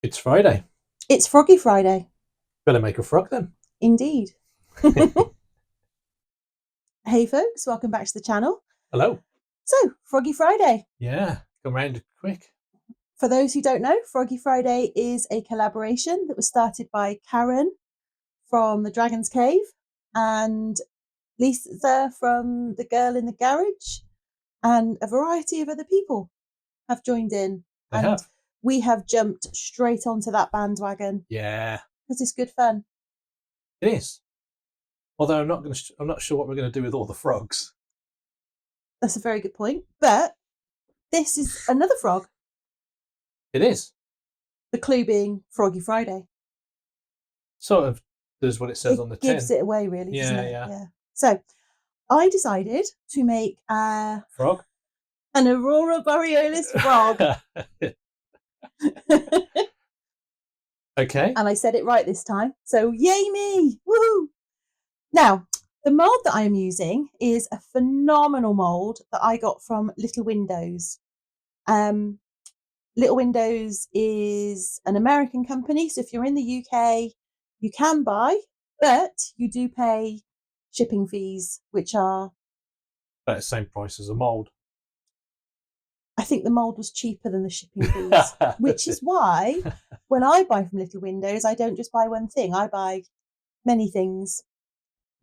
It's Friday. It's Froggy Friday. Better make a frog then. Indeed. Hey folks, welcome back to the channel. Hello. So, Froggy Friday. Yeah, come round quick. For those who don't know, Froggy Friday is a collaboration that was started by Karen from the Dragon's Cave and Lisa from The Girl in the Garage, and a variety of other people have joined in. They have. We have jumped straight onto that bandwagon. Yeah. Because it's good fun. It is. Although I'm not sure what we're going to do with all the frogs. That's a very good point. But this is another frog. It is. The clue being Froggy Friday. Sort of does what it says on the tin. It gives it away, really, doesn't it? Yeah. So I decided to make an Aurora borealis frog. Okay. And I said it right this time. So yay me! Woohoo! Now, the mould that I am using is a phenomenal mould that I got from Little Windows. Little Windows is an American company, so if you're in the UK, you can buy, but you do pay shipping fees, which are about the same price as a mould. I think the mould was cheaper than the shipping fees, which is why when I buy from Little Windows, I don't just buy one thing, I buy many things.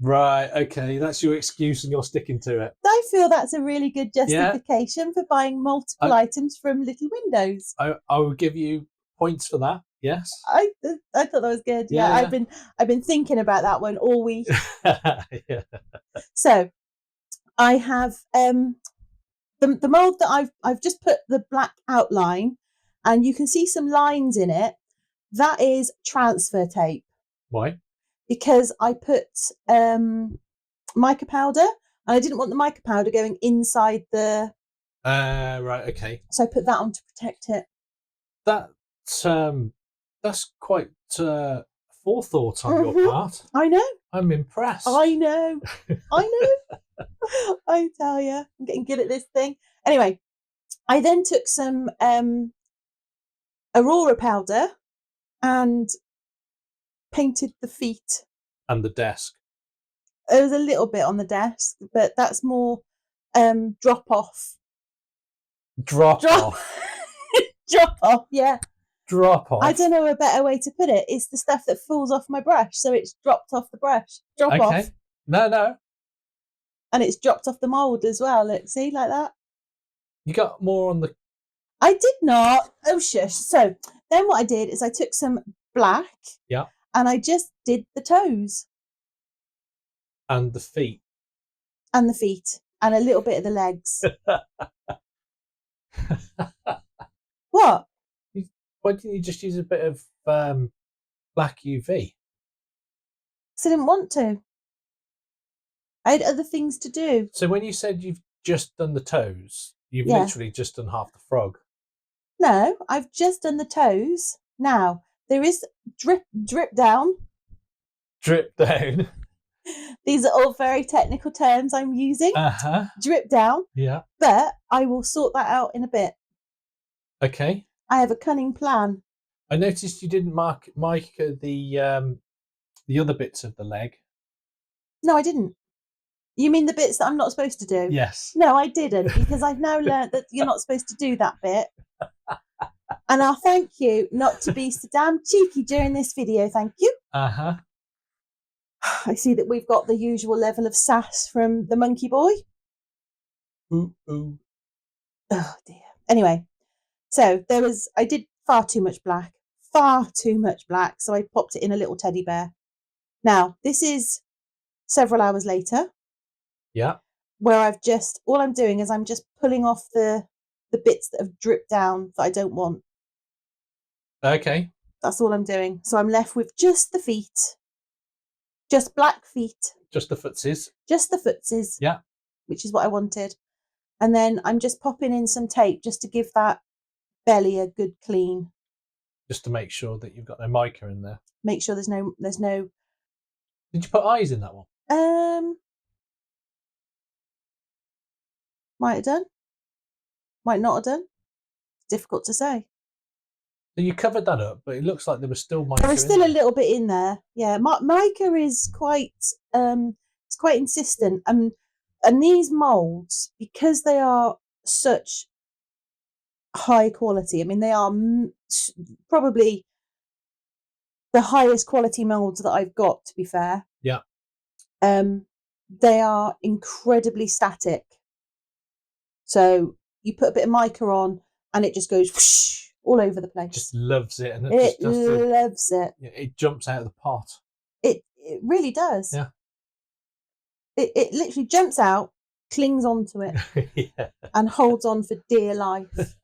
Right, okay, that's your excuse and you're sticking to it. I feel that's a really good justification for buying multiple items from Little Windows. I will give you points for that. Yes. I thought that was good. Yeah. I've been thinking about that one all week. Yeah. So I have the mold that I've just put the black outline, and you can see some lines in it. That is transfer tape. Why? Because I put mica powder, and I didn't want the mica powder going inside the. Right. Okay. So I put that on to protect it. That's quite forethought on your part. I know. I'm impressed. I know. I know. I tell you, I'm getting good at this thing. Anyway, I then took some Aurora powder and painted the feet. And the desk. There was a little bit on the desk, but that's more drop off. Drop off. Drop off, yeah. Drop off. I don't know a better way to put it. It's the stuff that falls off my brush, so it's dropped off the brush. Drop off. No. And it's dropped off the mould as well. Look, see, like that. You got more on the. I did not. Oh shush. So then what I did is I took some black. Yeah. And I just did the toes. And the feet. And the feet. And a little bit of the legs. What? Why didn't you just use a bit of black UV? Because I didn't want to. I had other things to do. So when you said you've just done the toes, you've literally just done half the frog. No, I've just done the toes. Now, there is drip down. Drip down. These are all very technical terms I'm using. Drip down. Yeah. But I will sort that out in a bit. Okay. I have a cunning plan. I noticed you didn't mica the other bits of the leg. No, I didn't. You mean the bits that I'm not supposed to do? Yes. No, I didn't, because I've now learnt that you're not supposed to do that bit. And I'll thank you not to be so damn cheeky during this video. Thank you. I see that we've got the usual level of sass from the monkey boy. Ooh. Oh dear. Anyway, so I did far too much black. So I popped it in a little teddy bear. Now, this is several hours later. Yeah. Where all I'm doing is I'm just pulling off the bits that have dripped down that I don't want. Okay. That's all I'm doing. So I'm left with just the feet. Just black feet. Just the footsies. Just the footsies. Yeah. Which is what I wanted. And then I'm just popping in some tape just to give that belly a good clean. Just to make sure that you've got no mica in there. Make sure there's no. Did you put eyes in that one? Might have done. Might not have done. Difficult to say. So you covered that up, but it looks like there was still mica. There was still a little bit in there. Yeah, mica is quite it's quite insistent, and these molds, because they are such high quality. I mean, they are probably the highest quality molds that I've got. To be fair, Yeah. They are incredibly static. So you put a bit of mica on, and it just goes whoosh, all over the place. Just loves it, and it loves it. It jumps out of the pot. It really does. Yeah. It literally jumps out, clings onto it, Yeah. and holds on for dear life.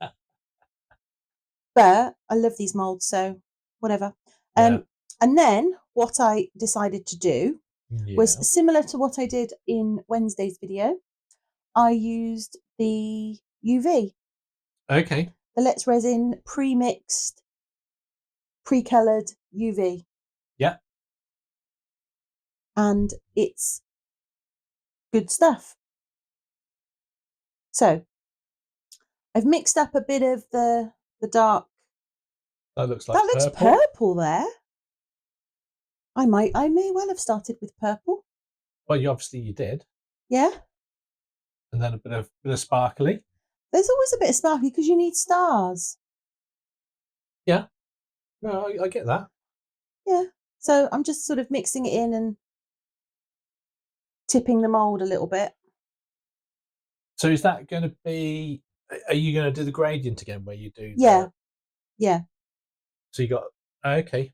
But I love these molds, so whatever. Yeah. And then what I decided to do was similar to what I did in Wednesday's video. I used the UV. Okay. The Let's Resin pre-mixed, pre-coloured UV. Yeah. And it's good stuff. So I've mixed up a bit of the dark. That looks like purple there. I may well have started with purple. Well, you did. Yeah. And then a bit of sparkly. There's always a bit of sparkly because you need stars. Yeah. No, I get that. Yeah. So I'm just sort of mixing it in and tipping the mould a little bit. So is that going to be? Are you going to do the gradient again, where you do? Yeah. Yeah. So you got okay.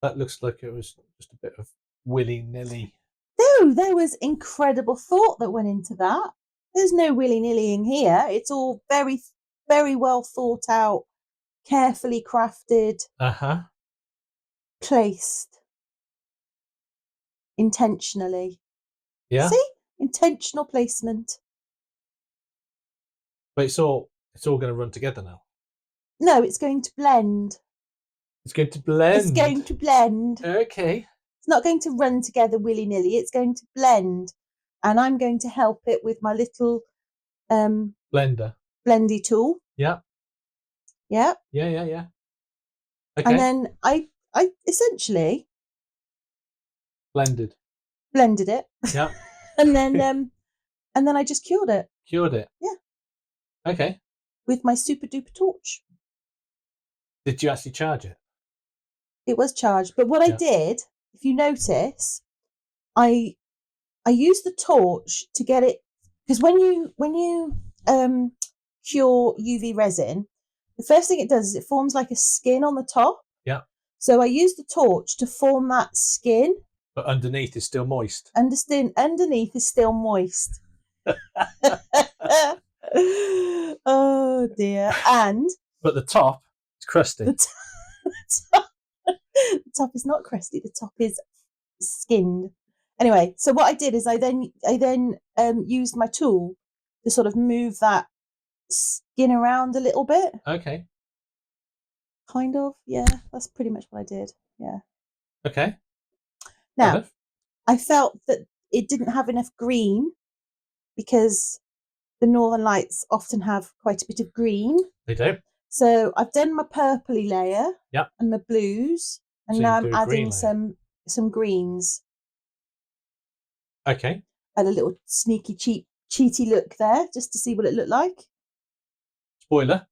That looks like it was just a bit of willy-nilly. No, there was incredible thought that went into that. There's no willy-nillying here. It's all very, very well thought out, carefully crafted, placed intentionally. Yeah. See? Intentional placement. But it's all going to run together now. No, it's going to blend. It's going to blend. It's going to blend. Okay. It's not going to run together willy-nilly. It's going to blend. And I'm going to help it with my little blendy tool. Yeah. Yeah. Yeah. Okay. And then I essentially blended it. Yeah. and then I just cured it. Yeah. Okay. With my super duper torch. Did you actually charge it? It was charged, but what I did, if you notice, I used the torch to get it, because when you cure UV resin, the first thing it does is it forms like a skin on the top. Yeah. So I used the torch to form that skin. But underneath is still moist. Underneath is still moist. Oh dear. But the top is crusty. The top is not crusty. The top is skinned. Anyway, so what I did is I then used my tool to sort of move that skin around a little bit. Okay. Kind of, yeah. That's pretty much what I did. Yeah. Okay. Now, I felt that it didn't have enough green, because the Northern Lights often have quite a bit of green. They do. So I've done my purpley layer. Yep. And my blues, and now I'm adding some greens. Okay. I had a little sneaky cheaty look there, just to see what it looked like. Spoiler.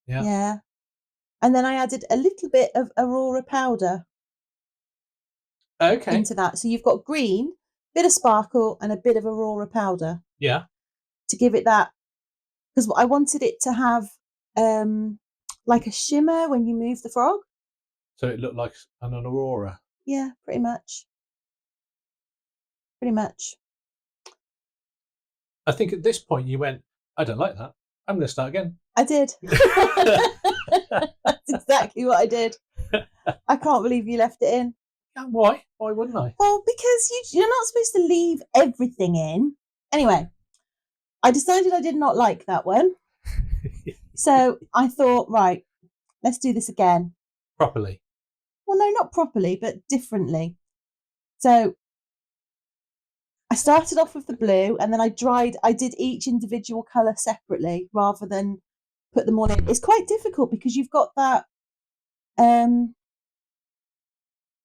Yeah. Yeah. And then I added a little bit of Aurora powder. Okay. Into that. So you've got green, bit of sparkle, and a bit of Aurora powder. Yeah. To give it that, because I wanted it to have like a shimmer when you move the frog. So it looked like an Aurora. Yeah, pretty much. I think at this point you went, I don't like that. I'm going to start again. I did. That's exactly what I did. I can't believe you left it in. Why? Why wouldn't I? Well, because you're not supposed to leave everything in. Anyway, I decided I did not like that one. So I thought, right, let's do this again. Properly. Well, no, not properly, but differently. So I started off with the blue, and then I did each individual colour separately rather than put them all in. It's quite difficult because you've got that.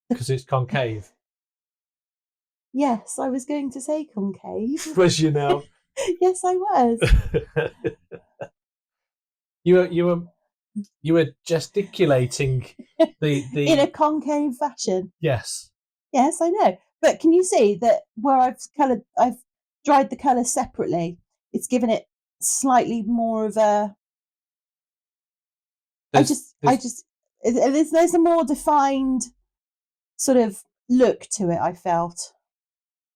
Because it's concave. Yes, I was going to say concave. Was you now? Yes, I was. you were gesticulating the in a concave fashion. Yes. Yes, I know. But can you see that where I've dried the colour separately, it's given it slightly more of a. There's a more defined sort of look to it. I felt.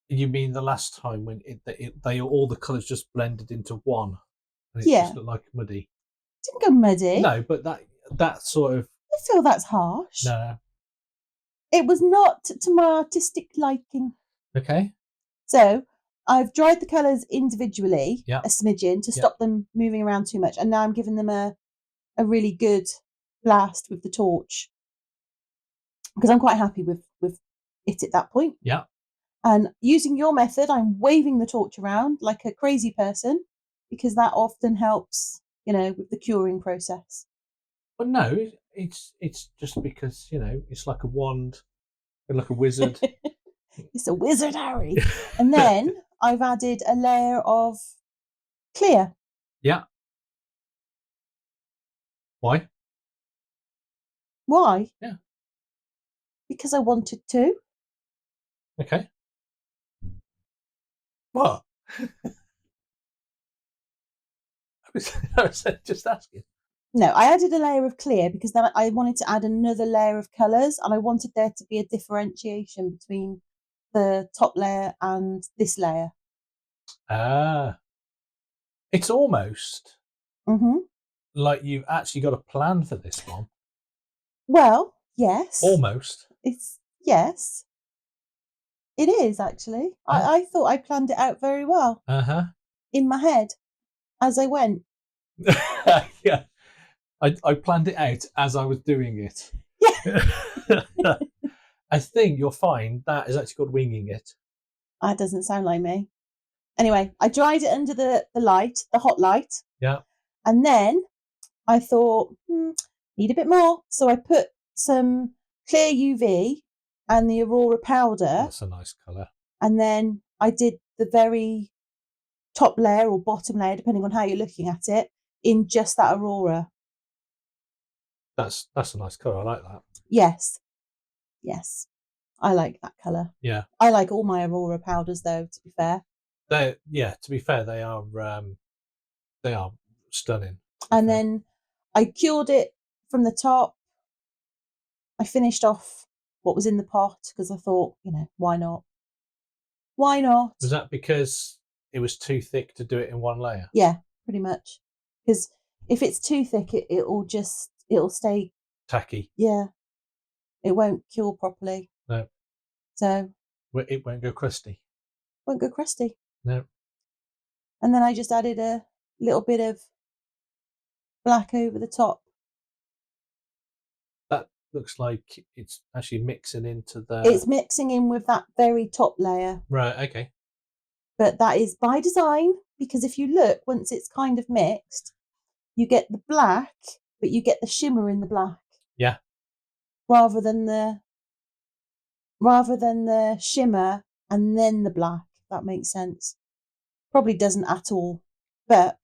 You mean the last time when they all the colours just blended into one, and it just looked like muddy? Didn't go muddy. No, but that sort of. I feel that's harsh. No. It was not to my artistic liking. Okay. So I've dried the colours individually, a smidgen, to stop them moving around too much, and now I'm giving them a really good blast with the torch because I'm quite happy with it at that point. Yeah. And using your method, I'm waving the torch around like a crazy person because that often helps, with the curing process. But no, it's just because, it's like a wand, like a wizard. It's a wizard, Harry. And then I've added a layer of clear. Yeah. Why? Why? Yeah. Because I wanted to. Okay. What? I was just asking. No, I added a layer of clear because then I wanted to add another layer of colours, and I wanted there to be a differentiation between the top layer and this layer. Ah. It's almost like you've actually got a plan for this one. Well, yes. Almost. Yes. It is, actually. I thought I planned it out very well. In my head as I went. Yeah. I planned it out as I was doing it. Yeah. I think you'll find that is actually called winging it. That doesn't sound like me. Anyway, I dried it under the light, the hot light. Yeah. And then I thought, need a bit more. So I put some clear UV and the Aurora powder. That's a nice colour. And then I did the very top layer or bottom layer, depending on how you're looking at it, in just that Aurora. That's a nice colour. I like that. Yes. I like that colour. Yeah. I like all my Aurora powders, though, to be fair. To be fair, they are stunning. And then I cured it from the top. I finished off what was in the pot because I thought, why not? Why not? Was that because it was too thick to do it in one layer? Yeah, pretty much. Because if it's too thick, it'll stay tacky. Yeah, it won't cure properly. No. So it won't go crusty. Won't go crusty. No. And then I just added a little bit of black over the top. That looks like it's actually mixing into the. It's mixing in with that very top layer. Right. Okay. But that is by design, because if you look, once it's kind of mixed, you get the black, but you get the shimmer in the black. Yeah. Rather than the shimmer and then the black. If that makes sense. Probably doesn't at all. But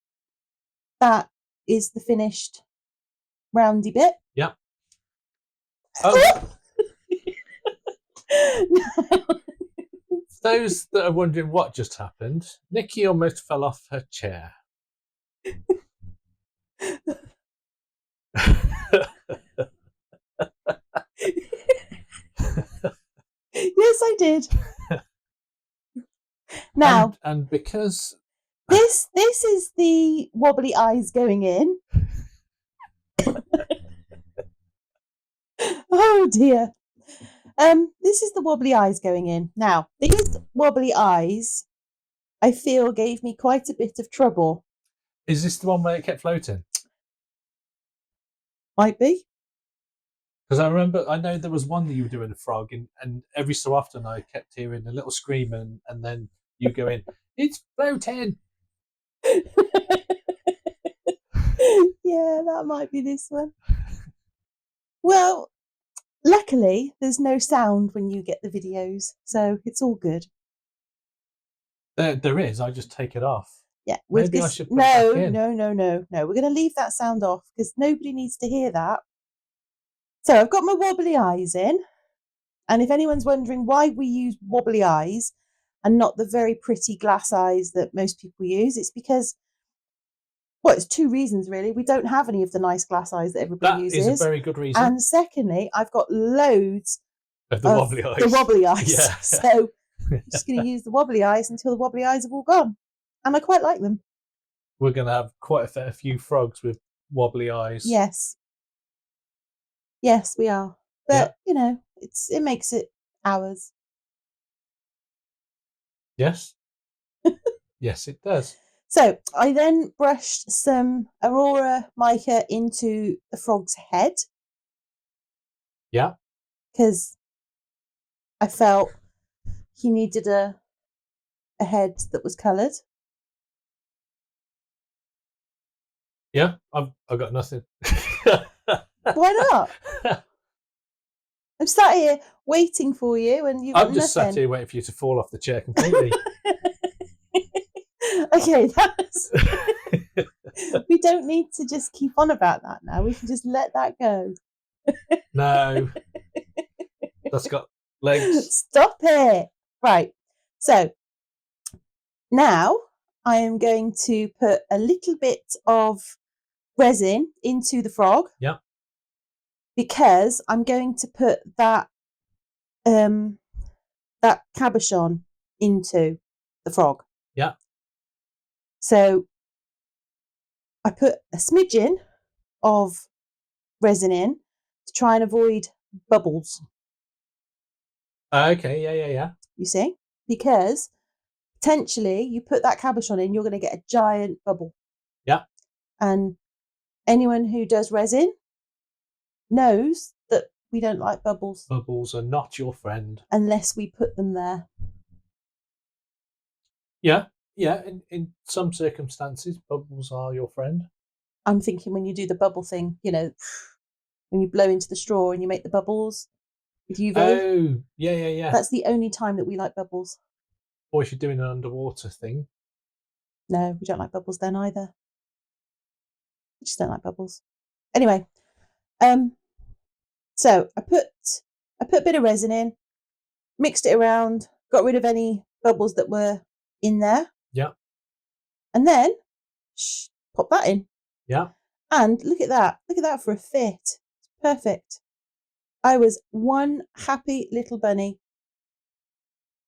that is the finished roundy bit. Yeah. Oh. Those that are wondering what just happened, Nikki almost fell off her chair. Yes, I did. Now, and because this is the wobbly eyes going in. Oh dear. This is the wobbly eyes going in. Now, these wobbly eyes, I feel, gave me quite a bit of trouble. Is this the one where it kept floating? Might be. Because I know there was one that you were doing a frog, and every so often I kept hearing a little scream, and then you go in, it's floating. Yeah, that might be this one. Well, luckily, there's no sound when you get the videos, so it's all good. There is. I just take it off. Yeah, maybe I should put it back in. No. We're going to leave that sound off because nobody needs to hear that. So I've got my wobbly eyes in, and if anyone's wondering why we use wobbly eyes and not the very pretty glass eyes that most people use, it's because, well, it's two reasons really. We don't have any of the nice glass eyes that everybody uses. That is a very good reason. And secondly, I've got loads of the wobbly eyes. The wobbly eyes. Yeah. So I'm just going to use the wobbly eyes until the wobbly eyes have all gone. And I quite like them. We're going to have quite a fair few frogs with wobbly eyes. Yes. Yes, we are. But, you know, it makes it ours. Yes. Yes, it does. So I then brushed some Aurora mica into the frog's head. Yeah. Because I felt he needed a head that was coloured. Yeah, I've got nothing. Why not? I'm sat here waiting for you, and you've got I'm just nothing. sat here waiting for you to fall off the chair completely. Okay, that's. We don't need to just keep on about that now. We can just let that go. No, that's got legs. Stop it. Right. So now I am going to put a little bit of resin into the frog. Yeah. Because I'm going to put that cabochon into the frog. Yeah. So I put a smidgen of resin in to try and avoid bubbles. Okay, yeah. You see? Because potentially you put that cabochon in, you're going to get a giant bubble. Yeah. And anyone who does resin knows that we don't like bubbles. Bubbles are not your friend. Unless we put them there. Yeah. In some circumstances, bubbles are your friend. I'm thinking when you do the bubble thing, you know, when you blow into the straw and you make the bubbles with UV. Oh, yeah. That's the only time that we like bubbles. Or if you're doing an underwater thing. No, we don't like bubbles then either. We just don't like bubbles. Anyway, so I put a bit of resin in, mixed it around, got rid of any bubbles that were in there. Yeah. And then pop that in. Yeah. And look at that. Look at that for a fit. It's perfect. I was one happy little bunny.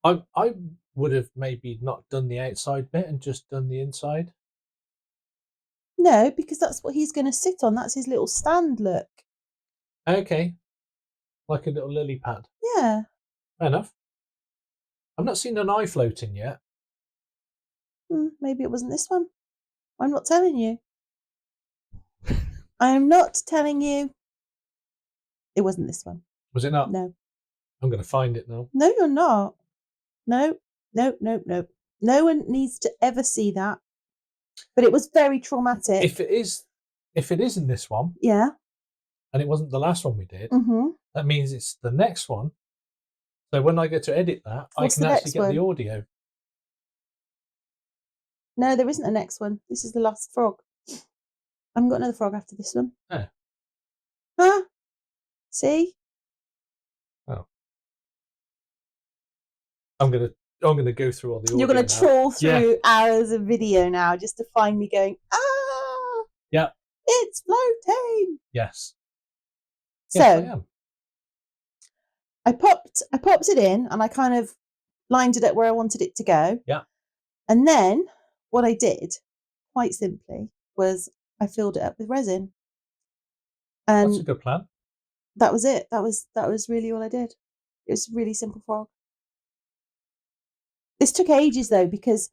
I would have maybe not done the outside bit and just done the inside. No, because that's what he's going to sit on. That's his little stand, look. Okay. Like a little lily pad. Yeah. Fair enough. I've not seen an eye floating yet. Maybe it wasn't this one. I'm not telling you. I am not telling you. It wasn't this one. Was it not? No. I'm going to find it now. No, you're not. No. No one needs to ever see that. But it was very traumatic. If it is in this one. Yeah. And it wasn't the last one we did. Mm-hmm. That means it's the next one. So when I go to edit that, I can actually get the audio. No, there isn't a next one. This is the last frog. I haven't got another frog after this one. Oh. Huh? See? Oh. I'm gonna go through all the audio. You're gonna trawl through hours of video now just to find me going, ah! Yeah. It's floating. Yes. So yes, I am. I popped it in and I kind of lined it up where I wanted it to go. Yeah. And then what I did, quite simply, was I filled it up with resin. And that's a good plan. That was it. That was really all I did. It was a really simple frog. This took ages though because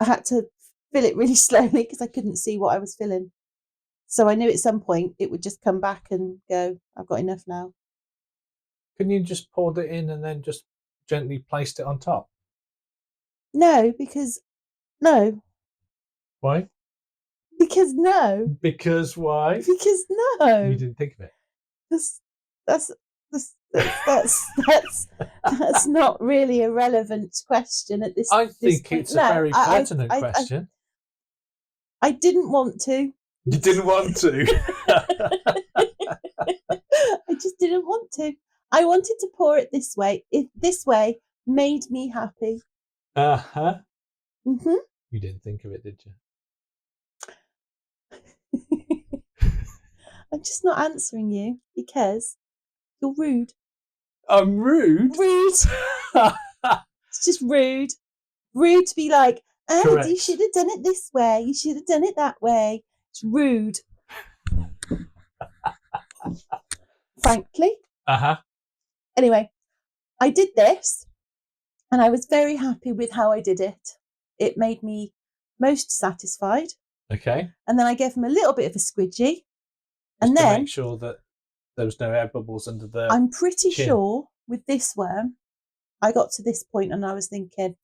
I had to fill it really slowly because I couldn't see what I was filling. So I knew at some point it would just come back and go, I've got enough now. Couldn't you just poured it in and then just gently placed it on top? No, because no. Why? Because no. Because why? Because no. You didn't think of it. That's not really a relevant question at this. I think point. It's a very pertinent question. I didn't want to. You didn't want to. I just didn't want to. I wanted to pour it this way. If this way made me happy. Uh-huh. Mm-hmm. You didn't think of it, did you? I'm just not answering you because you're rude. I'm rude? Rude. It's just rude. Rude to be like, you should have done it this way. You should have done it that way. It's rude. Frankly. Uh-huh. Anyway, I did this and I was very happy with how I did it. It made me most satisfied. Okay. And then I gave him a little bit of a squidgy. Just and to then make sure that there was no air bubbles under the I'm pretty chin. sure with this worm, I got to this point and I was thinking,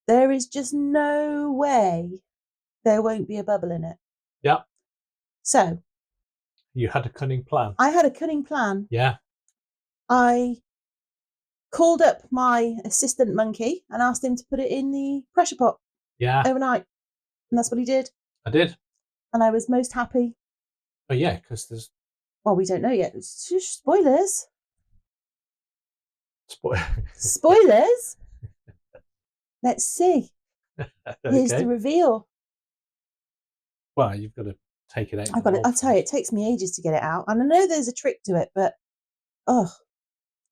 there is just no way there won't be a bubble in it. Yeah. So. You had a cunning plan. I had a cunning plan. Yeah. I called up my assistant monkey and asked him to put it in the pressure pot. Yeah. Overnight. And that's what he did. I did. And I was most happy. Oh, yeah, because there's... Well, we don't know yet. It's just spoilers. Spoilers? Let's see. Okay. Here's the reveal. Well, you've got to take it out. I'll tell you, it takes me ages to get it out. And I know there's a trick to it, but,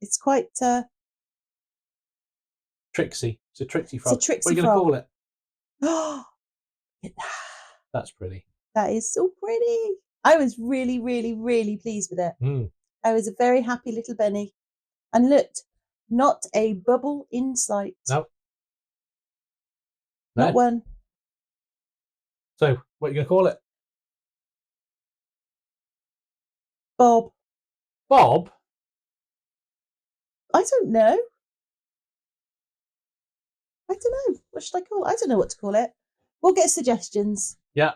it's quite... Tricksy. It's a tricksy frog. It's a tricksy frog. What are you going to call it? Oh, that's pretty. That is so pretty. I was really, really, really pleased with it. Mm. I was a very happy little bunny. And looked, not a bubble in sight. No. Not one. So, what are you going to call it? Bob. Bob? I don't know. What should I call it? I don't know what to call it. We'll get suggestions. Yeah.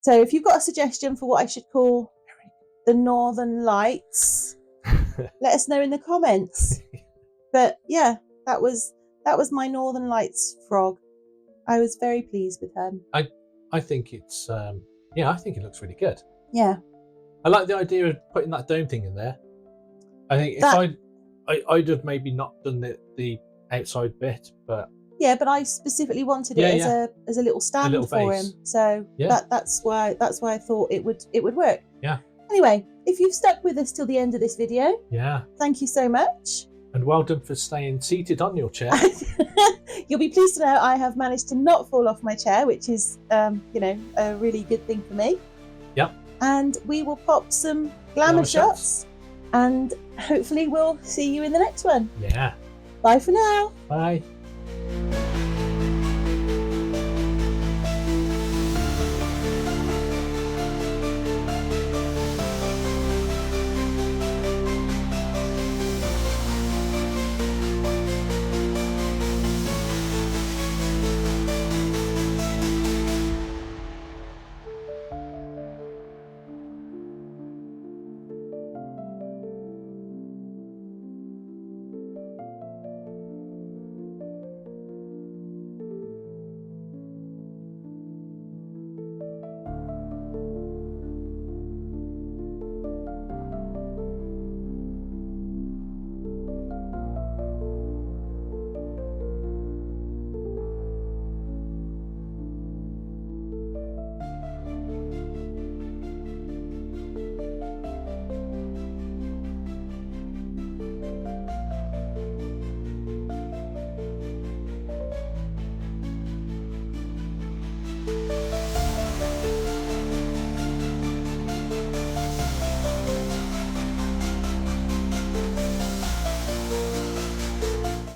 So if you've got a suggestion for what I should call the Northern Lights, let us know in the comments. But yeah, that was my Northern Lights frog. I was very pleased with him. I think it's I think it looks really good. Yeah. I like the idea of putting that dome thing in there. I think I'd have maybe not done the outside bit, but yeah, but I specifically wanted it as a little stand for him. So that's why I thought it would work. Yeah. Anyway, if you've stuck with us till the end of this video, thank you so much. And well done for staying seated on your chair. You'll be pleased to know I have managed to not fall off my chair, which is a really good thing for me. Yep. And we will pop some glamour shots, and hopefully we'll see you in the next one. Yeah. Bye for now. Bye.